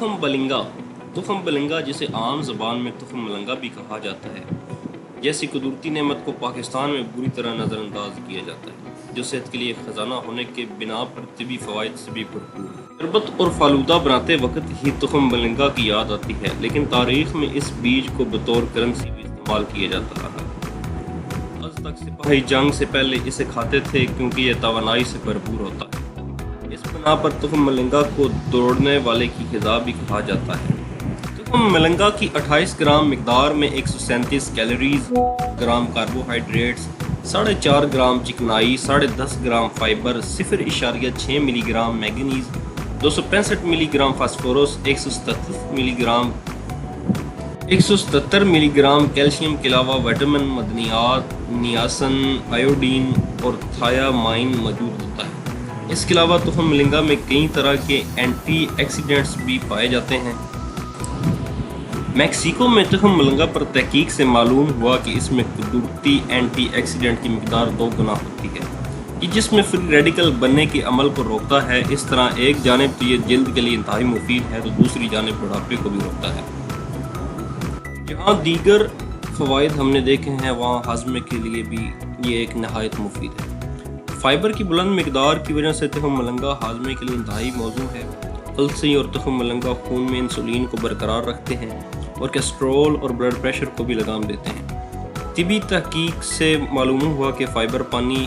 تخم بلنگا جسے عام زبان میں تخم ملنگا بھی کہا جاتا ہے، جیسی قدرتی نعمت کو پاکستان میں بری طرح نظر انداز کیا جاتا ہے، جو صحت کے لیے خزانہ ہونے کے بنا پر طبی فوائد سے بھی بھرپور ہے۔ شربت اور فالودہ بناتے وقت ہی تخم ملنگا کی یاد آتی ہے، لیکن تاریخ میں اس بیج کو بطور کرنسی بھی استعمال کیا جاتا رہا۔ آج تک سپاہی جنگ سے پہلے اسے کھاتے تھے کیونکہ یہ توانائی سے بھرپور ہوتا ہے۔ اس بنا پر تخم ملنگا کو دوڑنے والے کی غذا بھی کہا جاتا ہے۔ تخم ملنگا کی 28 گرام مقدار میں 137 کیلوریز، گرام کاربوہائیڈریٹس، 4.5 گرام چکنائی، 10.5 گرام فائبر، 0.6 ملی گرام میگنیز، 265 ملی گرام فاسفورس، 177 ملی گرام کیلشیم کے علاوہ وٹامن، معدنیات، نیاسن، آیوڈین اور تھایامائن موجود ہوتا ہے۔ اس کے علاوہ تخم ملنگا میں کئی طرح کے اینٹی آکسیڈنٹس بھی پائے جاتے ہیں۔ میکسیکو میں تخم ملنگا پر تحقیق سے معلوم ہوا کہ اس میں قدرتی اینٹی آکسیڈنٹ کی مقدار 2 گنا ہوتی ہے، یہ جسم میں فری ریڈیکل بننے کے عمل کو روکتا ہے۔ اس طرح ایک جانب تو یہ جلد کے لیے انتہائی مفید ہے تو دوسری جانب بڑھاپے کو بھی روکتا ہے۔ جہاں دیگر فوائد ہم نے دیکھے ہیں، وہاں ہاضمے کے لیے بھی یہ ایک نہایت مفید ہے۔ فائبر کی بلند مقدار کی وجہ سے تخم ملنگا ہاضمے کے لیے انتہائی موزوں ہے۔ السی اور تخم ملنگا خون میں انسولین کو برقرار رکھتے ہیں اور کولیسٹرول اور بلڈ پریشر کو بھی لگام دیتے ہیں۔ طبی تحقیق سے معلوم ہوا کہ فائبر پانی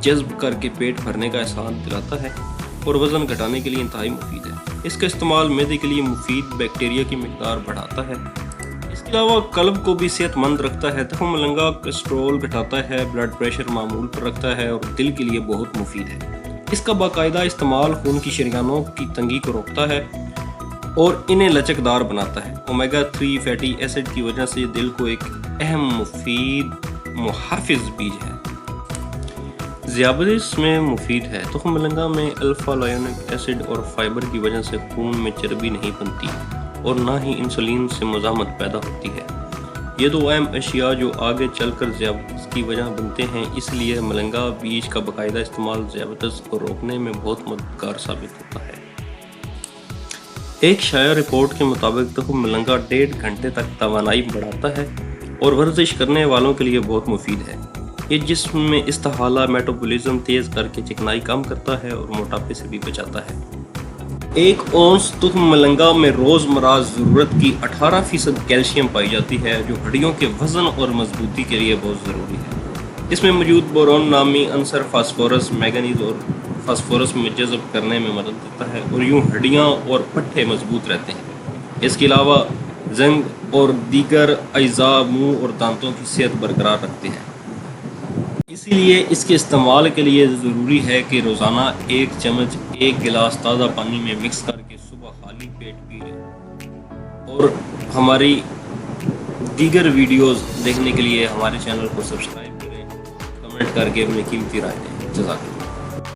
جذب کر کے پیٹ بھرنے کا احساس دلاتا ہے اور وزن گھٹانے کے لیے انتہائی مفید ہے۔ اس کا استعمال معدے کے لیے مفید بیکٹیریا کی مقدار بڑھاتا ہے۔ اس کے علاوہ قلب کو بھی صحت مند رکھتا ہے۔ تخم ملنگا کولیسٹرول گھٹاتا ہے، بلڈ پریشر معمول پر رکھتا ہے اور دل کے لیے بہت مفید ہے۔ اس کا باقاعدہ استعمال خون کی شریانوں کی تنگی کو روکتا ہے اور انہیں لچکدار بناتا ہے۔ اومیگا 3 فیٹی ایسڈ کی وجہ سے دل کو ایک اہم مفید محافظ بیج ہے۔ ذیابیطس میں مفید ہے۔ تخم ملنگا میں الفا لینولک ایسڈ اور فائبر کی وجہ سے خون میں چربی نہیں بنتی اور نہ ہی انسولین سے مزاحمت پیدا ہوتی ہے۔ یہ 2 اہم اشیاء جو آگے چل کر ذیابیطس کی وجہ بنتے ہیں، اس لیے ملنگا بیج کا باقاعدہ استعمال ذیابیطس کو روکنے میں بہت مددگار ثابت ہوتا ہے۔ ایک شائع رپورٹ کے مطابق تخم ملنگا 1.5 گھنٹے تک توانائی بڑھاتا ہے اور ورزش کرنے والوں کے لیے بہت مفید ہے۔ یہ جسم میں استحالہ میٹابولزم تیز کر کے چکنائی کم کرتا ہے اور موٹاپے سے بھی بچاتا ہے۔ 1 اونس تخم ملنگا میں روزمرہ ضرورت کی 18% کیلشیم پائی جاتی ہے، جو ہڈیوں کے وزن اور مضبوطی کے لیے بہت ضروری ہے۔ اس میں موجود بورون نامی عنصر فاسفورس، میگنیز اور فاسفورس میں جذب کرنے میں مدد دیتا ہے اور یوں ہڈیاں اور پٹھے مضبوط رہتے ہیں۔ اس کے علاوہ زنک اور دیگر اعضاء منہ اور دانتوں کی صحت برقرار رکھتے ہیں۔ اسی لیے اس کے استعمال کے لیے ضروری ہے کہ روزانہ 1 چمچ 1 گلاس تازہ پانی میں مکس کر کے صبح خالی پیٹ پی لیں۔ اور ہماری دیگر ویڈیوز دیکھنے کے لیے ہمارے چینل کو سبسکرائب کریں، کمنٹ کر کے اپنی قیمتی رائے دیں۔ جزاک اللہ۔